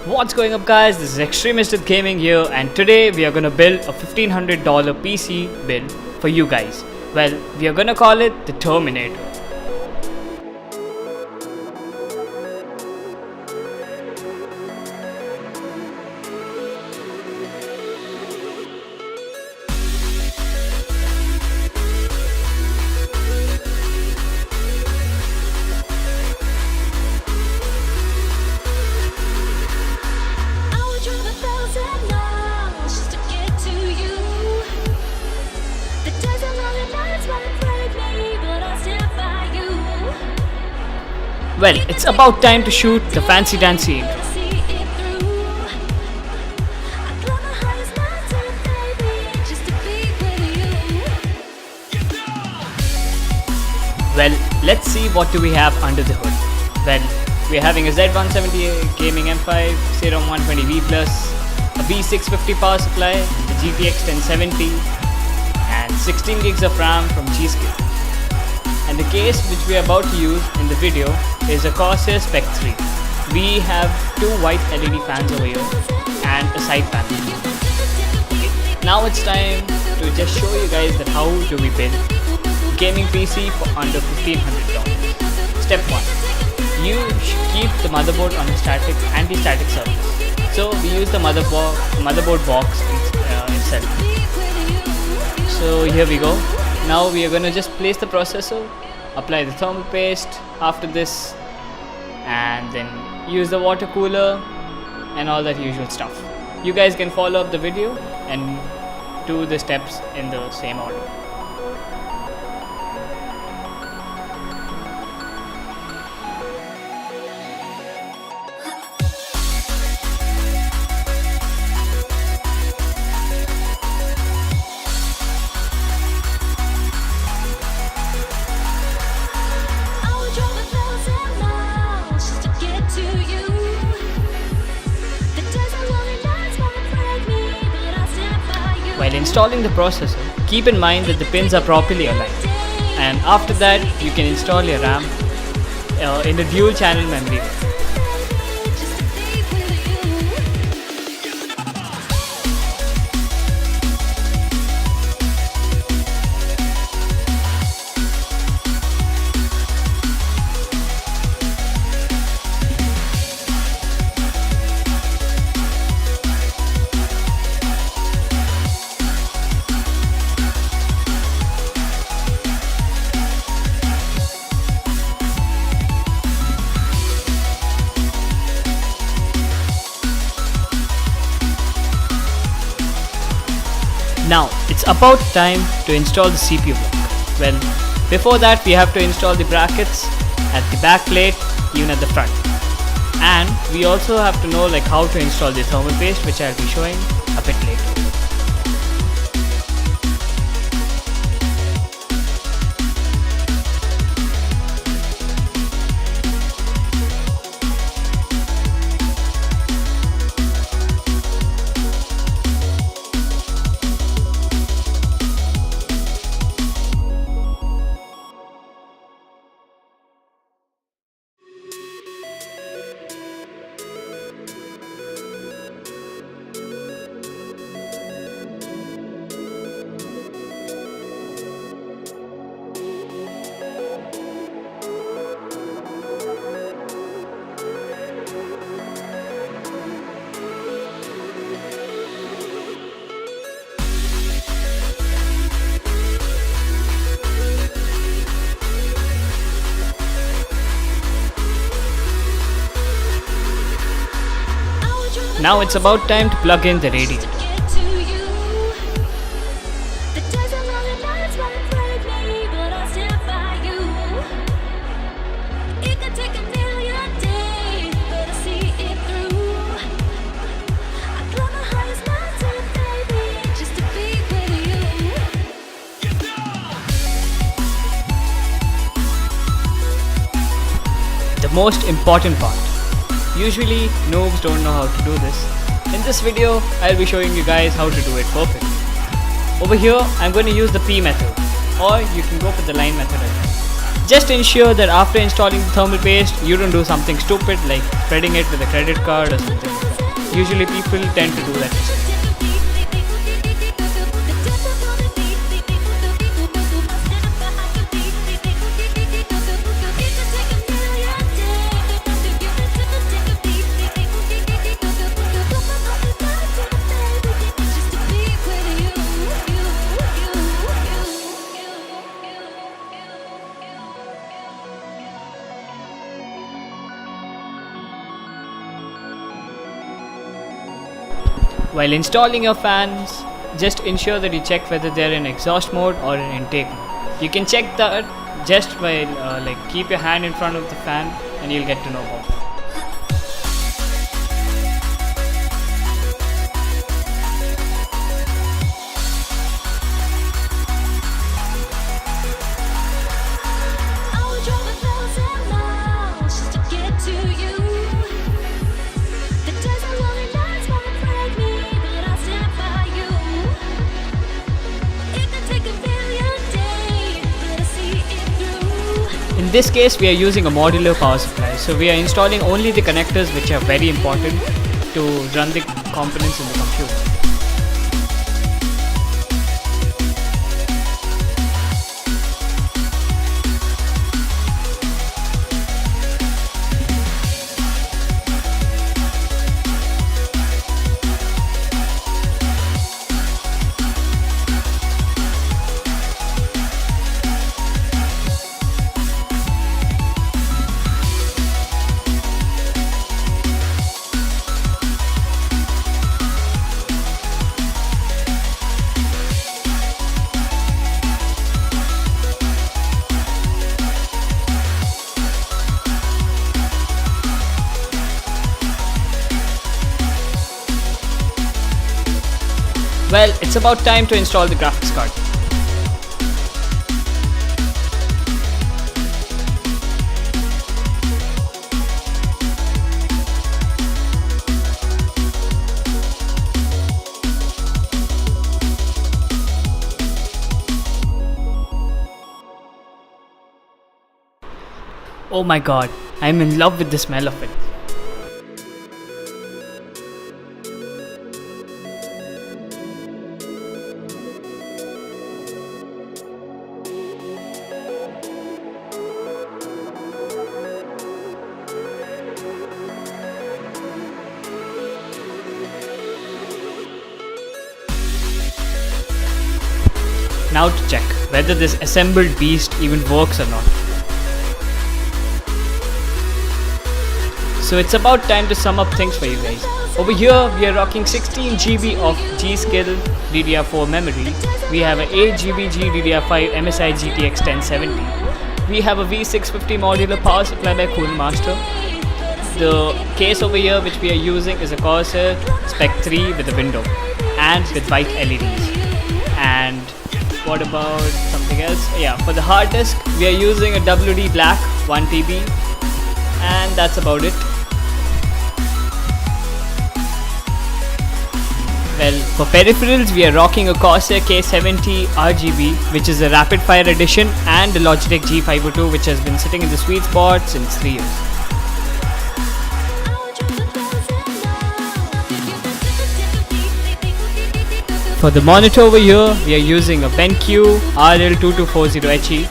What's going up, guys? This is Xtremists with Gaming here, and today we are gonna build a $1,500 PC build for you guys. Well, we are gonna call it the Terminator. Well, it's about time to shoot the fancy dancy intro. Well, let's see what do we have under the hood. Well, we're having a Z170 gaming M5, Serum 120V+, a V650 power supply, a GTX 1070, and 16 gigs of RAM from Cheesecake. And the case which we are about to use in the video is a Corsair Spec 3. We have two white LED fans over here and a side panel. Okay, now it's time to just show you guys that how do we build gaming PC for under $1,500. Step 1. You should keep the motherboard on a anti-static surface. So we use the motherboard box itself. So here we go. Now we are going to just place the processor, apply the thermal paste after this, and then use the water cooler and all that usual stuff. You guys can follow up the video and do the steps in the same order. While installing the processor, keep in mind that the pins are properly aligned, and after that you can install your RAM in the dual channel memory. Now, it's about time to install the CPU block. Well, before that we have to install the brackets at the back plate, even at the front. And we also have to know how to install the thermal paste, which I'll be showing a bit later. Now it's about time to plug in the radiator. The most important part. Usually noobs don't know how to do this. In this video, I'll be showing you guys how to do it perfectly. Over here, I'm going to use the P method, or you can go for the line method as well. Just ensure that after installing the thermal paste, you don't do something stupid like threading it with a credit card or something like that. Usually people tend to do that mistake. While installing your fans, just ensure that you check whether they are in exhaust mode or in intake mode. You can check that just by keep your hand in front of the fan and you'll get to know about it. In this case, we are using a modular power supply, so we are installing only the connectors which are very important to run the components in the computer. Well, it's about time to install the graphics card. Oh my god, I'm in love with the smell of it. Now to check whether this assembled beast even works or not. So it's about time to sum up things for you guys. Over here we are rocking 16 GB of G-Skill DDR4 memory. We have an 8 GB GDDR5 MSI GTX 1070. We have a V650 modular power supply by Coolmaster. The case over here which we are using is a Corsair Spec 3 with a window and with white LEDs. And what about something else? Yeah, for the hard disk we are using a WD Black 1 TB, and that's about it. Well, for peripherals we are rocking a Corsair K70 RGB, which is a rapid fire edition, and a Logitech G502, which has been sitting in the sweet spot since 3 years. For the monitor over here, we are using a Thankyou RL2240HE,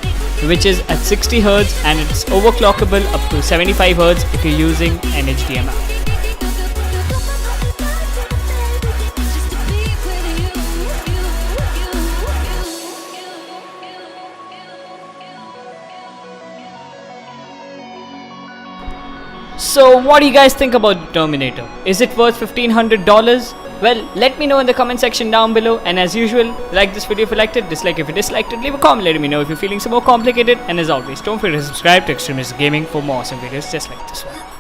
which is at 60Hz and it's overclockable up to 75Hz if you're using an HDMI. So what do you guys think about Terminator? Is it worth $1,500? Well, let me know in the comment section down below, and as usual, like this video if you liked it, dislike if you disliked it, leave a comment letting me know if you're feeling some more complicated, and as always, don't forget to subscribe to Xtremists Gaming for more awesome videos just like this one.